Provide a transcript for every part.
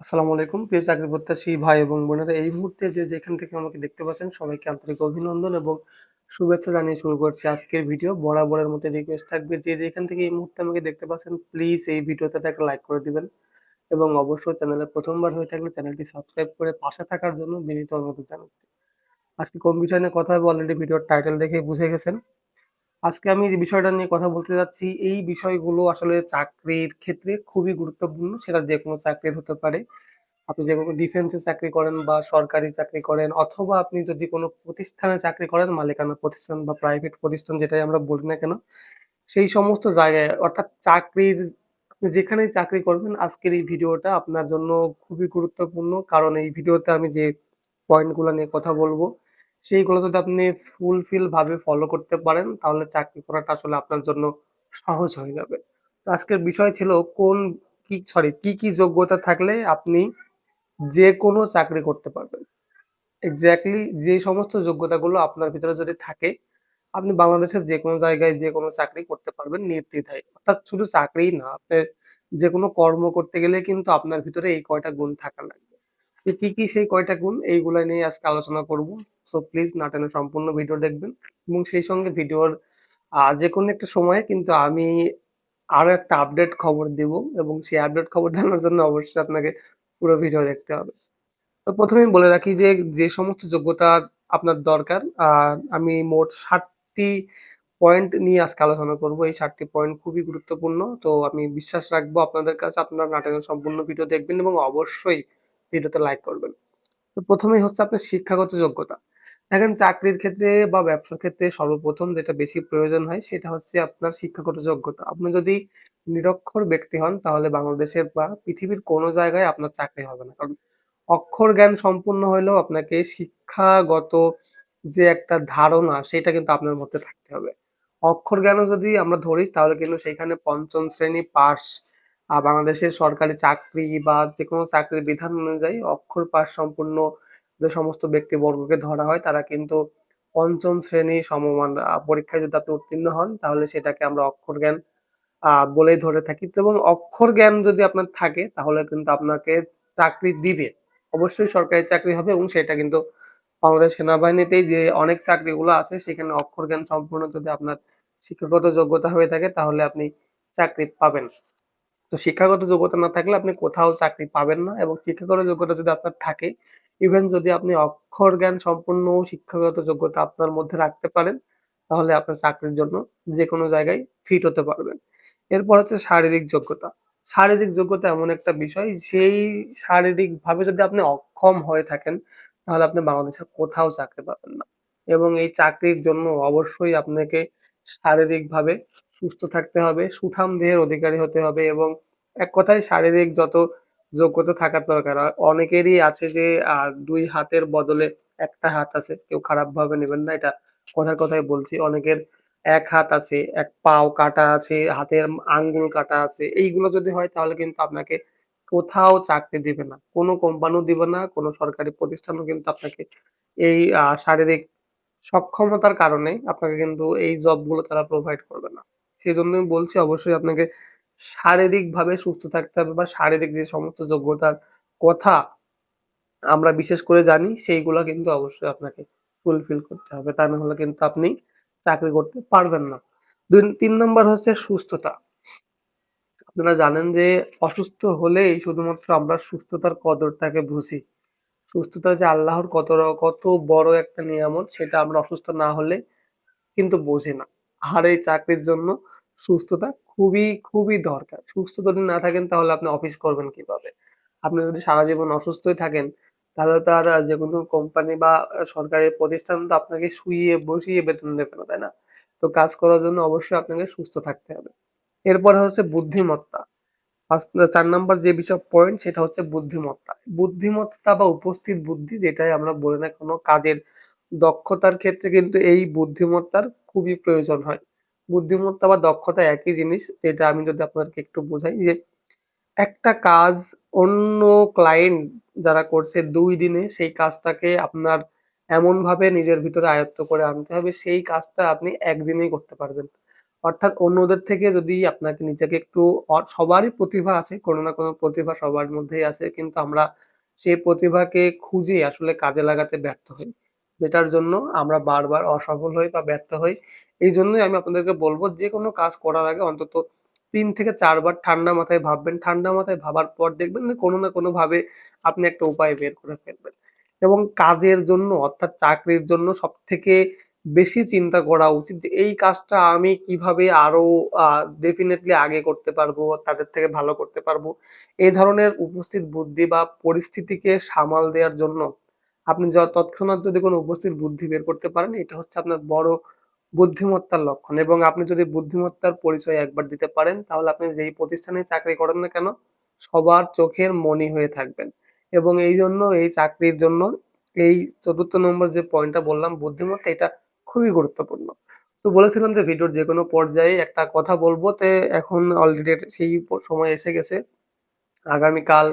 আসসালামু আলাইকুম প্রিয় চাকরি প্রত্যাশী ভাই এবং বোনেরা, এই মুহূর্তে যে যেখান থেকে আমাকে দেখতে পাচ্ছেন সবাইকে আন্তরিক অভিনন্দন এবং শুভেচ্ছা জানিয়ে শুরু করছি আজকের ভিডিও। বরাবরের মতো রিকোয়েস্ট থাকবে, যে যেখান থেকে এই মুহূর্তে আমাকে দেখতে পাচ্ছেন প্লিজ এই ভিডিওটাতে একটা লাইক করে দিবেন এবং অবশ্যই চ্যানেলে প্রথমবার হয়ে থাকলে চ্যানেলটি সাবস্ক্রাইব করে পাশে থাকার জন্য বিনীত অনুরোধ জানাচ্ছি। আজকে কোন বিষয় নিয়ে কথা হবে অলরেডি ভিডিওর টাইটেল দেখে বুঝে গেছেন। আজকে আমি যে বিষয়টা নিয়ে কথা বলতে যাচ্ছি, এই বিষয়গুলো আসলে চাকরির ক্ষেত্রে খুবই গুরুত্বপূর্ণ। সেটা যেকোনো চাকরির হতে পারে। আপনি যেকোনো ডিফেন্সে চাকরি করেন বা সরকারি চাকরি করেন, অথবা আপনি যদি কোনো প্রতিষ্ঠানে চাকরি করেন, মালিকানা প্রতিষ্ঠান বা প্রাইভেট প্রতিষ্ঠান যেটাই আমরা বলি না কেন, সেই সমস্ত জায়গায় অর্থাৎ চাকরির আপনি যেখানেই চাকরি করবেন, আজকের এই ভিডিওটা আপনার জন্য খুবই গুরুত্বপূর্ণ। কারণ এই ভিডিওতে আমি যে পয়েন্টগুলো নিয়ে কথা বলবো, সেইগুলো যদি আপনি ফুলফিল ভাবে ফলো করতে পারেন, তাহলে চাকরি করাটা আসলে আপনার জন্য সহজ হয়ে যাবে। তো আজকের বিষয় ছিল কি কি যোগ্যতা থাকলে আপনি যেকোনো চাকরি করতে পারবেন। এক্সাক্টলি যে সমস্ত যোগ্যতাগুলো আপনার ভিতরে যদি থাকে, আপনি বাংলাদেশের যেকোনো জায়গায় যেকোনো চাকরি করতে পারবেন নির্দ্বিধায়। অর্থাৎ শুধু চাকরিই না, আপনি যেকোনো কর্ম করতে গেলে কিন্তু আপনার ভিতরে এই কয়টা গুণ থাকা লাগবে। তো কি কি সেই কয়টা গুণ, এইগুলা নিয়ে আজকে আলোচনা করব। সো প্লিজ না টেনে সম্পূর্ণ ভিডিও দেখবেন এবং সেই সঙ্গে ভিডিওর যেকোনো একটা সময়ে কিন্তু আমি আরো একটা আপডেট খবর দিব এবং সেই আপডেট খবর জানার জন্য অবশ্যই আপনাকে পুরো ভিডিও দেখতে হবে। তো প্রথমেই বলে রাখি যে, যে সমস্ত যোগ্যতা আপনার দরকার, আমি মোট ৭টি পয়েন্ট নিয়ে আজকে আলোচনা করব। এই ৭টি পয়েন্ট খুবই গুরুত্বপূর্ণ। তো আমি বিশ্বাস রাখবো আপনাদের কাছে, আপনারা না টেনে সম্পূর্ণ ভিডিও দেখবেন এবং অবশ্যই ভিডিওতে লাইক করবেন। তো প্রথমেই হচ্ছে আপনার শিক্ষাগত যোগ্যতা। দেখেন, চাকরির ক্ষেত্রে বা ব্যবসার ক্ষেত্রে সর্বপ্রথম যেটা বেশি প্রয়োজন হয় সেটা হচ্ছে আপনার শিক্ষাগত যোগ্যতা। আপনি যদি নিরক্ষর ব্যক্তি হন, তাহলে বাংলাদেশের বা পৃথিবীর কোনো জায়গায় আপনার চাকরি হবে না। কারণ অক্ষর জ্ঞান সম্পূর্ণ হইলেও আপনাকে শিক্ষাগত যে একটা ধারণা, সেটা কিন্তু আপনার মধ্যে থাকতে হবে। অক্ষর জ্ঞানও যদি আমরা ধরি, তাহলে কিন্তু সেখানে পঞ্চম শ্রেণী পাস, বাংলাদেশের সরকারি চাকরি বা যেকোনো চাকরির বিধান অনুযায়ী অক্ষর পাস সম্পূর্ণ যে সমস্ত ব্যক্তিবর্গকে ধরা হয়, তারা কিন্তু পঞ্চম শ্রেণী সমমান পরীক্ষায় যদি আপনি উত্তীর্ণ হন, তাহলে সেটাকে আমরা অক্ষর জ্ঞান বলেই ধরে থাকি। তো এবং অক্ষর জ্ঞান যদি আপনার থাকে, তাহলে কিন্তু আপনাকে চাকরি দিবে। অবশ্যই সরকারি চাকরি হবে এবং সেটা কিন্তু বাংলাদেশ সেনাবাহিনীতেই যে অনেক চাকরিগুলো আছে, সেখানে অক্ষর জ্ঞান সম্পূর্ণ যদি আপনার শিক্ষাগত যোগ্যতা হয়ে থাকে, তাহলে আপনি চাকরি পাবেন। তো শিক্ষাগত যোগ্যতা না থাকলে আপনি কোথাও চাকরি পাবেন না, এবং শিক্ষাগত যোগ্যতা যদি আপনার থাকে, ইভেন যদি আপনি অক্ষর জ্ঞান সম্পন্ন শিক্ষাগত যোগ্যতা আপনার মধ্যে রাখতে পারেন, তাহলে আপনার চাকরির জন্য যেকোনো জায়গায় ফিট হতে পারবেন। এরপর হচ্ছে শারীরিক যোগ্যতা। শারীরিক যোগ্যতা এমন একটা বিষয়, সেই শারীরিকভাবে যদি আপনি অক্ষম হয়ে থাকেন, তাহলে আপনি বাংলাদেশের কোথাও চাকরি পাবেন না। এবং এই চাকরির জন্য অবশ্যই আপনাকে শারীরিকভাবে সুস্থ থাকতে হবে, সুঠাম দেহের অধিকারী হতে হবে এবং এক কথায় শারীরিক যত যোগ্যতা থাকার দরকার। অনেকেরই আছে যে ২ হাতের বদলে ১ টা হাত আছে। কেউ খারাপভাবে নেবেন না, এটা কথার কথাই বলছি। অনেকের ১ হাত আছে, ১ পাও কাটা আছে, হাতের আঙ্গুল কাটা আছে। এইগুলো যদি হয়, তাহলে কিন্তু আপনাকে কোথাও চাকরি দিবে না। কোনো কোম্পানিও দিবে না, কোনো সরকারি প্রতিষ্ঠানও কিন্তু আপনাকে এই শারীরিক সক্ষমতার কারণে আপনাকে কিন্তু এই জবগুলো তারা প্রোভাইড করবে না। সেজন্যই বলছি, অবশ্যই আপনাকে শারীরিকভাবে সুস্থ থাকতে হবে বা শারীরিক যে সমস্ত যোগ্যতার কথা আমরা বিশেষ করে জানি, সেইগুলা কিন্তু অবশ্যই আপনাকে ফুলফিল করতে হবে। তা না হলে কিন্তু আপনি চাকরি করতে পারবেন না। ৩ নাম্বার হচ্ছে সুস্থতা। আপনারা জানেন যে অসুস্থ হলেই শুধুমাত্র আমরা সুস্থতার কদরটাকে বুঝি। সুস্থতা যে আল্লাহর কত বড় একটা নিয়ামত, সেটা আমরা অসুস্থ না হলে কিন্তু বুঝি না। আর এই চাকরির জন্য সুস্থতা খুবই দরকার। সুস্থ যদি না থাকেন, তাহলে আপনি অফিস করবেন কিভাবে? আপনি যদি সারা জীবন অসুস্থই থাকেন, তাহলে তো আর যেকোনো কোম্পানি বা সরকারি প্রতিষ্ঠান তো আপনাকে শুইয়ে বসিয়ে বেতন দেবে না, তাই না? তো কাজ করার জন্য অবশ্যই আপনাকে সুস্থ থাকতে হবে। এরপরে হচ্ছে বুদ্ধিমত্তা। ৪ নাম্বার যে বিষয় পয়েন্ট, সেটা হচ্ছে বুদ্ধিমত্তা। বুদ্ধিমত্তা বা উপস্থিত বুদ্ধি, যেটাই আমরা বলি না কেন, কাজের দক্ষতার ক্ষেত্রে কিন্তু এই বুদ্ধিমত্তার খুবই প্রয়োজন হয়। বুদ্ধিমত্তা বা দক্ষতা একই জিনিস, যেটা আমি যদি আপনাদেরকে একটু বোঝাই যে, একটা কাজ অন্য ক্লায়েন্ট যারা করছে ২ দিনে, সেই কাজটাকে আপনার এমনভাবে নিজের ভিতরে আয়ত্ত করে আনতে হবে, সেই কাজটা আপনি ১ দিনেই করতে পারবেন। অর্থাৎ অন্যদের থেকে যদি আপনাকে নিজেকে একটু সবারই প্রতিভা আছে, কোনো না কোনো প্রতিভা সবার মধ্যেই আছে। কিন্তু আমরা সেই প্রতিভাকে খুঁজে আসলে কাজে লাগাতে ব্যর্থ হই। যেটার জন্য আমরা বারবার অসফল হই বা ব্যর্থ হই। এইজন্যই আমি আপনাদেরকে বলব যেকোনো কাজ করার আগে অন্তত ৩ থেকে ৪ বার ঠান্ডা মাথায় ভাববেন। ঠান্ডা মাথায় ভাবার পর দেখবেন যে কোনো না কোনোভাবে আপনি একটা উপায় বের করে ফেলবেন। এবং কাজের জন্য অর্থাৎ চাকরির জন্য সবথেকে বেশি চিন্তা করা উচিত যে এই কাজটা আমি কিভাবে আরো ডেফিনিটলি আগে করতে পারবো, তাদের থেকে ভালো করতে পারবো। এই ধরনের উপস্থিত বুদ্ধি বা পরিস্থিতিকে সামাল দেওয়ার জন্য আপনি তৎক্ষণাৎ যদি কোনো উপস্থিত বুদ্ধি বের করতে পারেন, এটা হচ্ছে আপনার বড় বুদ্ধিমত্তার লক্ষণ। এবং আপনি যদি বুদ্ধিমত্তার পরিচয় একবার দিতে পারেন, তাহলে আপনি যেই প্রতিষ্ঠানেই চাকরি করেন না কেন, সবার চোখের মণি হয়ে থাকবেন। এবং এই জন্য এই চাকরির জন্য এই ৪র্থ নম্বর যে পয়েন্টটা বললাম বুদ্ধিমত্তা, এটা খুবই গুরুত্বপূর্ণ। তো বলেছিলাম যে ভিডিওর যেকোনো পর্যায়ে একটা কথা বলবো, তে এখন অলরেডি সেই সময় এসে গেছে। আগামীকাল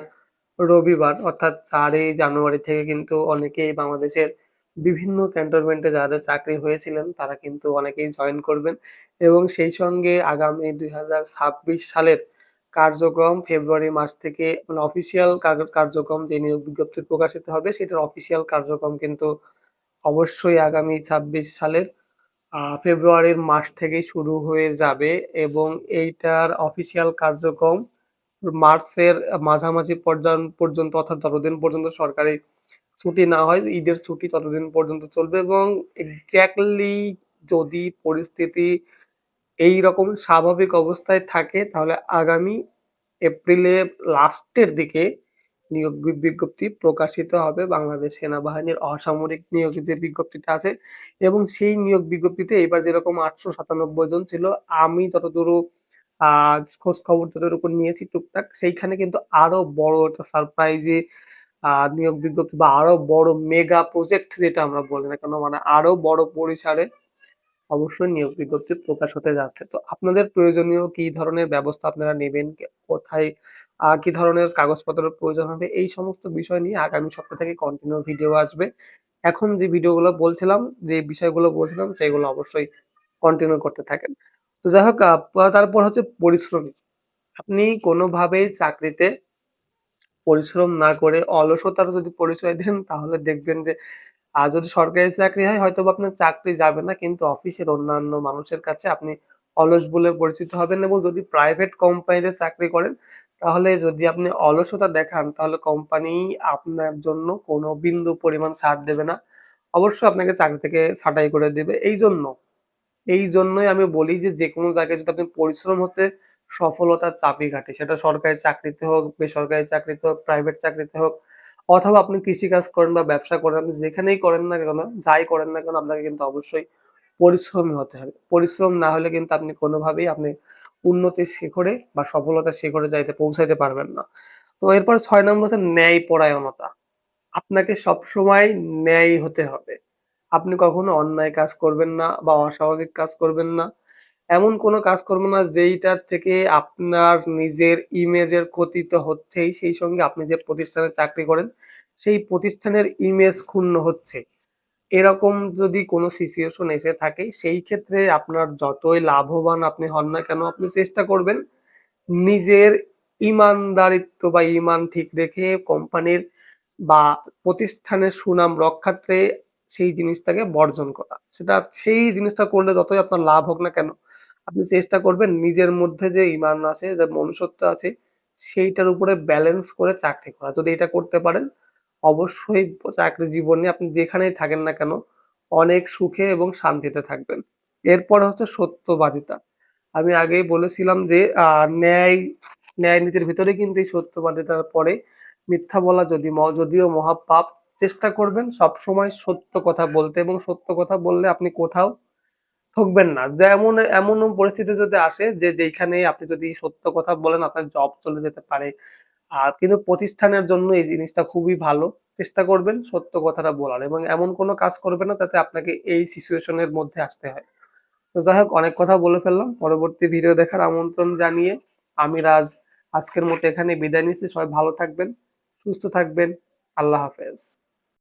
রবিবার অর্থাৎ ৪ই জানুয়ারি থেকে কিন্তু অনেকেই বাংলাদেশের বিভিন্ন ক্যান্টনমেন্টে যাদের চাকরি হয়েছিলেন তারা কিন্তু অনেকেই জয়েন করবেন। এবং সেই সঙ্গে আগামী ২০২৬ সালের কার্যক্রম ফেব্রুয়ারি মাস থেকে মানে অফিসিয়াল কার্যক্রম যে নিয়োগ বিজ্ঞপ্তি প্রকাশিত হবে সেটার অফিসিয়াল কার্যক্রম কিন্তু অবশ্যই আগামী ২৬ সালের ফেব্রুয়ারির মাস থেকেই শুরু হয়ে যাবে। এবং এইটার অফিসিয়াল কার্যক্রম মার্চের মাঝামাঝি পর্যন্ত অর্থাৎ যতদিন পর্যন্ত সরকারি ছুটি না হয়, ঈদের ছুটি ততদিন পর্যন্ত চলবে। এবং এক্স্যাক্টলি যদি পরিস্থিতি এইরকম স্বাভাবিক অবস্থায় থাকে তাহলে আগামী এপ্রিলের লাস্টের দিকে নিয়োগ বিজ্ঞপ্তি প্রকাশিত হবে বাংলাদেশ সেনাবাহিনীর অসামরিক নিয়োগের যে বিজ্ঞপ্তিটা আছে। এবং সেই নিয়োগ বিজ্ঞপ্তিতে এবার যেরকম ৮৯৭ জন ছিল, আমি যতদূর খোঁজ খবর যতটুকু নিয়েছি টুকটাক, সেইখানে কিন্তু আরো বড় একটা সারপ্রাইজে নিয়োগ বিজ্ঞপ্তি বা আরো বড় মেগা প্রজেক্ট যেটা আমরা বলি না কেন, মানে আরো বড় পরিসরে অবশ্যই নিয়োগ বিজ্ঞপ্তি প্রকাশ হতে যাচ্ছে। তো আপনাদের প্রয়োজনীয় কি ধরনের ব্যবস্থা আপনারা নেবেন, কোথায় কি ধরনের কাগজপত্রের প্রয়োজন হবে, এই সমস্ত বিষয় নিয়ে আগামী সপ্তাহ থেকে কন্টিনিউ ভিডিও আসবে। এখন যে ভিডিওগুলো বলছিলাম, যে বিষয়গুলো বলছিলাম সেগুলো অবশ্যই কন্টিনিউ করতে থাকেন। তো যাই হোক, তারপর হচ্ছে পরিশ্রম। আপনি কোনোভাবেই চাকরিতে পরিশ্রম না করে অলসতার যদি পরিচয় দেন তাহলে দেখবেন যে যদি সরকারি চাকরি হয় হয়তোবা আপনার চাকরি যাবে না, কিন্তু অফিসের অন্যান্য মানুষের কাছে আপনি অলস বলে পরিচিত হবেন। এবং যদি প্রাইভেট কোম্পানিতে চাকরি করেন তাহলে যদি আপনি অলসতা দেখান তাহলে কোম্পানি আপনার জন্য কোনো বিন্দু পরিমাণ ছাড় দেবে না। অবশ্যই আপনাকে চাকরি থেকে ছাঁটাই করে দিবে। এই জন্যই আমি বলি যে যেকোনো জায়গায় যদি আপনি পরিশ্রম হতে সফলতার চাবিকাঠি। সেটা সরকারি চাকরিতে হোক, বেসরকারি চাকরিতে হোক, প্রাইভেট চাকরিতে হোক, অথবা আপনি কৃষিকাজ করেন বা ব্যবসা করেন, আপনি যেখানেই করেন না কেন, যাই করেন না কেন আপনাকে কিন্তু অবশ্যই পরিশ্রমী হতে হবে। পরিশ্রম না হলে কিন্তু আপনি কোনোভাবেই আপনি উন্নতির শিখরে বা সফলতার শিখরে পৌঁছাইতে পারবেন না। তো এরপর ৬ নম্বর হচ্ছে ন্যায়পরায়ণতা। আপনাকে সবসময় ন্যায়ী হতে হবে। আপনি কখনো অন্যায় কাজ করবেন না বা অস্বাভাবিক কাজ করবেন না। এমন কোনো কাজ করবেন না যেইটার থেকে আপনার নিজের ইমেজের ক্ষতি তো হচ্ছেই, সেই সঙ্গে আপনি যে প্রতিষ্ঠানে চাকরি করেন সেই প্রতিষ্ঠানের ইমেজ ক্ষুণ্ণ হচ্ছে। এরকম যদি কোনো সিচুয়েশন এসে থাকে সেই ক্ষেত্রে আপনার যতই লাভবান আপনি হন না কেন, আপনি চেষ্টা করবেন নিজের ইমানদারিত্ব বা ইমান ঠিক রেখে কোম্পানির বা প্রতিষ্ঠানের সুনাম রক্ষার্থে সেই জিনিসটাকে বর্জন করা। সেই জিনিসটা করলে যতই আপনার লাভ হোক না কেন, আপনি চেষ্টা করবেন নিজের মধ্যে যে ইমান আছে, যে মনুষ্যত্ব আছে, সেইটার উপরে ব্যালেন্স করে চাকরি করা। যদি এটা করতে পারেন, অবশ্যই চাকরি জীবনে আপনি যেখানেই থাকেন না কেন, অনেক সুখে এবং শান্তিতে থাকবেন। এরপর হচ্ছে সত্যবাদিতা। আমি আগেই বলেছিলাম যে ন্যায় নীতির ভিতরে কিন্তু এই সত্যবাদিতার পরে মিথ্যা বলা যদিও মহাপাপ। চেষ্টা করবেন সবসময় সত্য কথা বলতে, এবং সত্য কথা বললে আপনি কোথাও ঠকবেন না। এমনও পরিস্থিতি যদি আসে যে যেইখানে আপনি যদি সত্য কথা বলেন আপনার জব চলে যেতে পারে। কিন্তু প্রতিষ্ঠানের জন্য এই জিনিসটা খুবই ভালো। চেষ্টা করবেন সত্য কথাটা বলার এবং এমন কোনো কাজ করবেন না যাতে আপনাকে এই সিচুয়েশন এর মধ্যে আসতে হয়। তো যাই হোক, অনেক কথা বলে ফেললাম। পরবর্তী ভিডিও দেখার আমন্ত্রণ জানিয়ে আমি রাজ আজকের মতো এখানে বিদায় নিচ্ছি। সবাই ভালো থাকবেন, সুস্থ থাকবেন। আল্লাহ হাফেজ।